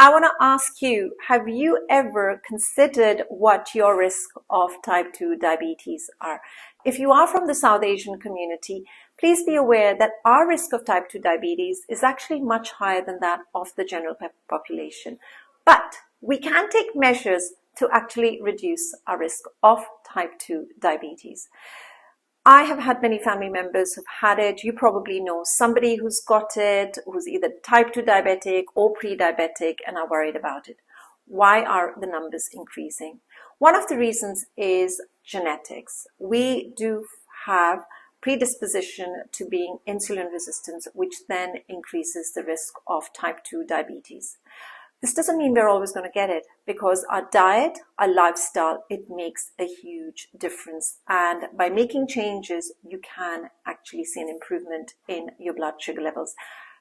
I want to ask you, have you ever considered what your risk of type 2 diabetes are? If you are from the South Asian community, please be aware that our risk of type 2 diabetes is actually much higher than that of the general population. But we can take measures to actually reduce our risk of type 2 diabetes. I have had many family members who've had it. You probably know somebody who's got it, who's either type 2 diabetic or pre-diabetic and are worried about it. Why are the numbers increasing? One of the reasons is genetics. We do have predisposition to being insulin resistant, which then increases the risk of type 2 diabetes. This doesn't mean we're always going to get it, because our diet, our lifestyle, it makes a huge difference. And by making changes, you can actually see an improvement in your blood sugar levels.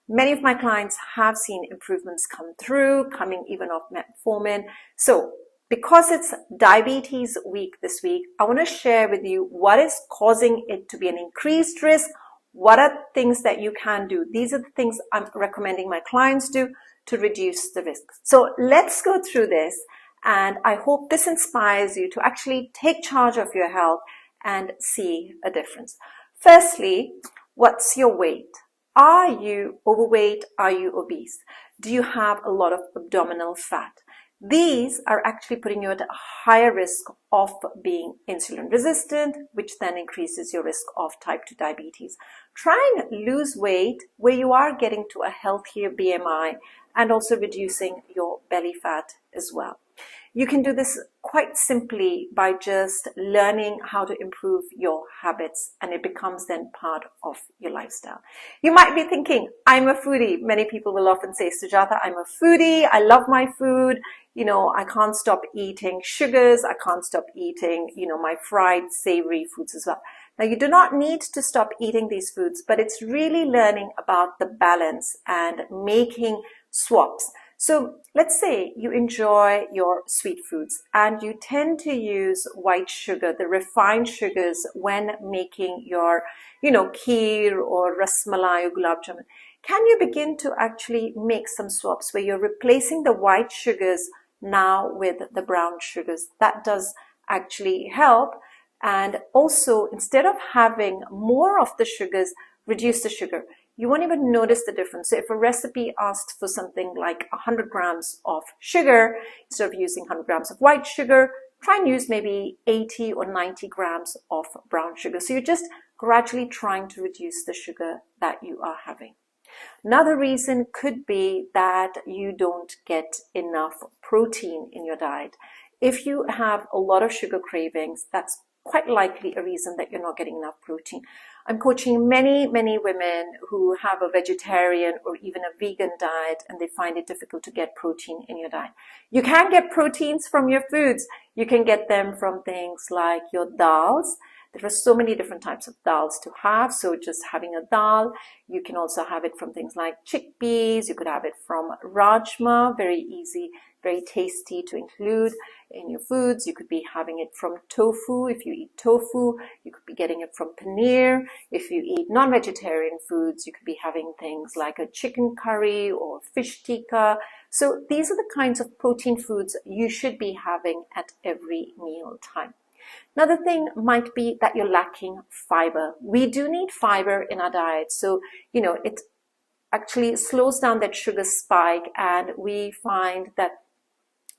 Many of my clients have seen improvements come through, coming even off metformin. So because it's Diabetes Week this week, I want to share with you what is causing it to be an increased risk. What are things that you can do? These are the things I'm recommending my clients do to reduce the risk. So let's go through this, and I hope this inspires you to actually take charge of your health and see a difference. Firstly, what's your weight? Are you overweight? Are you obese? Do you have a lot of abdominal fat? These are actually putting you at a higher risk of being insulin resistant, which then increases your risk of type 2 diabetes. Try and lose weight where you are getting to a healthier BMI and also reducing your belly fat as well. You can do this quite simply by just learning how to improve your habits, and it becomes then part of your lifestyle. You might be thinking, I'm a foodie. Many people will often say, Sujata, I'm a foodie. I love my food. I can't stop eating sugars. I can't stop eating, my fried, savory foods as well. Now, you do not need to stop eating these foods, but it's really learning about the balance and making swaps. So let's say you enjoy your sweet foods and you tend to use white sugar, the refined sugars, when making your, kheer or rasmalai or gulab jamun. Can you begin to actually make some swaps where you're replacing the white sugars now with the brown sugars? That does actually help. And also, instead of having more of the sugars, reduce the sugar. You won't even notice the difference. So if a recipe asks for something like 100 grams of sugar, instead of using 100 grams of white sugar, try and use maybe 80 or 90 grams of brown sugar. So you're just gradually trying to reduce the sugar that you are having. Another reason could be that you don't get enough protein in your diet. If you have a lot of sugar cravings, that's quite likely a reason that you're not getting enough protein. I'm coaching many women who have a vegetarian or even a vegan diet, and they find it difficult to get protein in your diet. You can get proteins from your foods. You can get them from things like your dals. There are so many different types of dals to have. So just having a dal, you can also have it from things like chickpeas. You could have it from rajma, very easy, very tasty to include in your foods. You could be having it from tofu. If you eat tofu, you could be getting it from paneer. If you eat non-vegetarian foods, you could be having things like a chicken curry or fish tikka. So these are the kinds of protein foods you should be having at every meal time. Another thing might be that you're lacking fiber. We do need fiber in our diet. So, it actually slows down that sugar spike, and we find that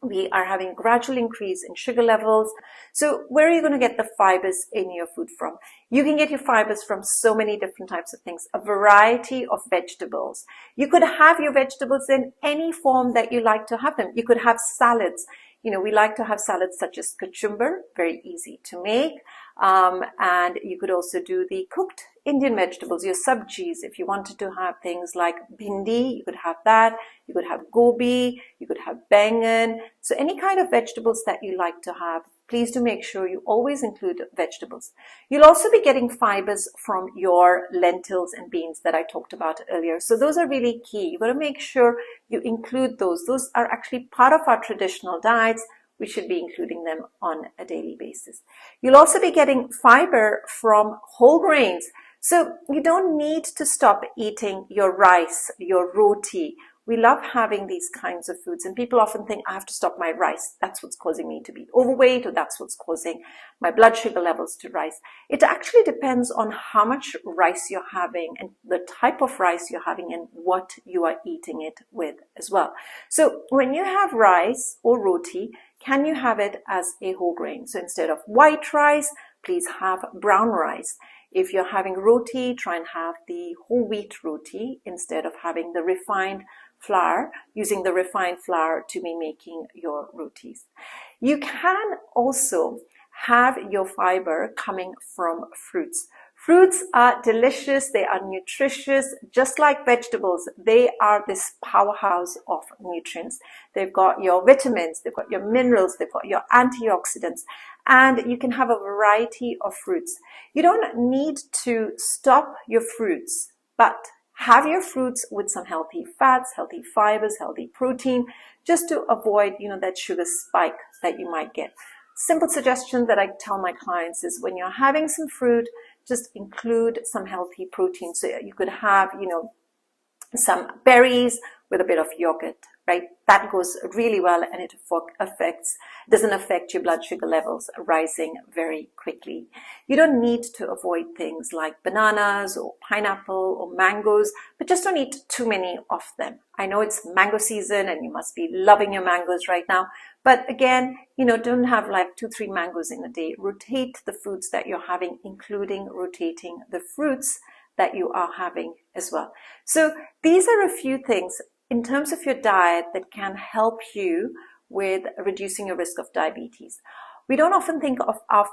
we are having a gradual increase in sugar levels. So where are you going to get the fibers in your food from? You can get your fibers from so many different types of things, a variety of vegetables. You could have your vegetables in any form that you like to have them. You could have salads. We like to have salads such as cucumber, very easy to make. And you could also do the cooked Indian vegetables, your sabjis. If you wanted to have things like bhindi, you could have that. You could have gobi, you could have bangan. So any kind of vegetables that you like to have, please do make sure you always include vegetables. You'll also be getting fibers from your lentils and beans that I talked about earlier. So those are really key. You've got to make sure you include those. Those are actually part of our traditional diets. We should be including them on a daily basis. You'll also be getting fiber from whole grains. So you don't need to stop eating your rice, your roti, We love having these kinds of foods, and people often think, I have to stop my rice. That's what's causing me to be overweight, or that's what's causing my blood sugar levels to rise. It actually depends on how much rice you're having and the type of rice you're having and what you are eating it with as well. So when you have rice or roti, can you have it as a whole grain? So instead of white rice, please have brown rice. If you're having roti, try and have the whole wheat roti instead of having the refined flour, using the refined flour to be making your rotis. You can also have your fiber coming from fruits. Fruits are delicious, they are nutritious, just like vegetables. They are this powerhouse of nutrients. They've got your vitamins, they've got your minerals, they've got your antioxidants, and you can have a variety of fruits. You don't need to stop your fruits, but have your fruits with some healthy fats, healthy fibers, healthy protein, just to avoid, that sugar spike that you might get. Simple suggestion that I tell my clients is when you're having some fruit, just include some healthy protein. So you could have, some berries with a bit of yogurt, right? That goes really well, and it doesn't affect your blood sugar levels rising very quickly. You don't need to avoid things like bananas or pineapple or mangoes, but just don't eat too many of them. I know it's mango season and you must be loving your mangoes right now, but again, don't have like 2-3 mangoes in a day. Rotate the foods that you're having, including rotating the fruits that you are having as well. So these are a few things in terms of your diet that can help you with reducing your risk of diabetes. We don't often think of our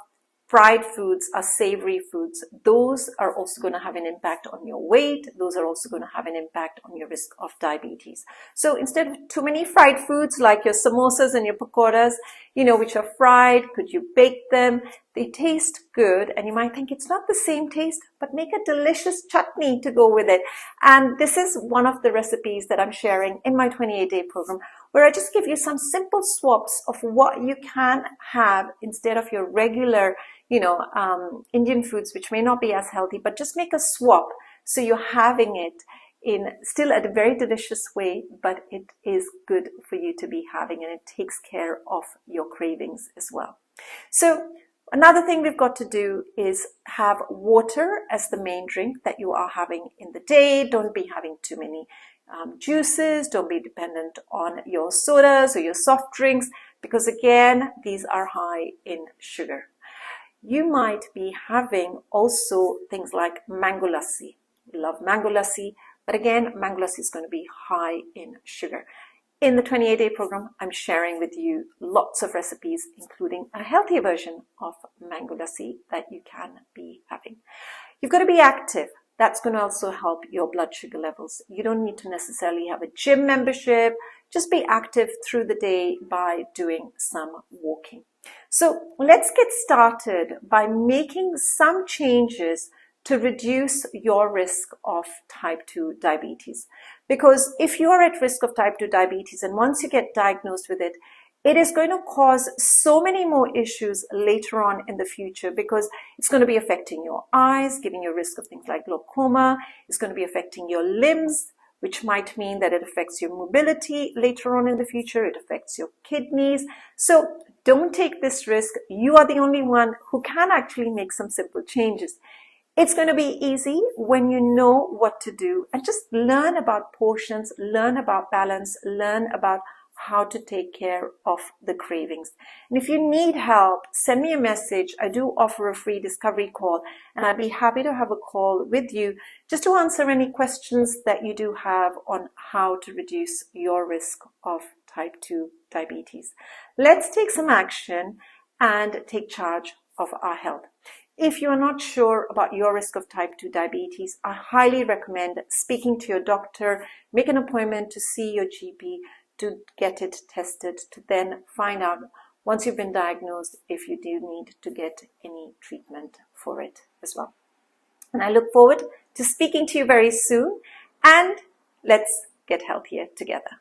fried foods, our savory foods. Those are also going to have an impact on your weight. Those are also going to have an impact on your risk of diabetes. So instead of too many fried foods like your samosas and your pakoras, which are fried, could you bake them? They taste good, and you might think it's not the same taste, but make a delicious chutney to go with it. And this is one of the recipes that I'm sharing in my 28-day program, where I just give you some simple swaps of what you can have instead of your regular, Indian foods, which may not be as healthy, but just make a swap so you're having it in still a very delicious way, but it is good for you to be having, and it takes care of your cravings as well. So another thing we've got to do is have water as the main drink that you are having in the day. Don't be having too many juices. Don't be dependent on your sodas or your soft drinks, because again, these are high in sugar. You might be having also things like mango lassi. We love mango lassi, but again, mango lassi is going to be high in sugar. In the 28-day program, I'm sharing with you lots of recipes, including a healthier version of mango lassi that you can be having. You've got to be active. That's going to also help your blood sugar levels. You don't need to necessarily have a gym membership. Just be active through the day by doing some walking. So let's get started by making some changes to reduce your risk of type 2 diabetes. Because if you are at risk of type 2 diabetes, and once you get diagnosed with it, it is going to cause so many more issues later on in the future, because it's going to be affecting your eyes, giving you a risk of things like glaucoma. It's going to be affecting your limbs, which might mean that it affects your mobility later on in the future. It affects your kidneys. So don't take this risk. You are the only one who can actually make some simple changes. It's going to be easy when you know what to do, and just learn about portions, learn about balance, learn about how to take care of the cravings. And if you need help, send me a message. I do offer a free discovery call, and I'd be happy to have a call with you just to answer any questions that you do have on how to reduce your risk of type 2 diabetes. Let's take some action and take charge of our health. If you are not sure about your risk of type 2 diabetes, I highly recommend speaking to your doctor. Make an appointment to see your GP to get it tested, to then find out, once you've been diagnosed, if you do need to get any treatment for it as well. And I look forward to speaking to you very soon, and let's get healthier together.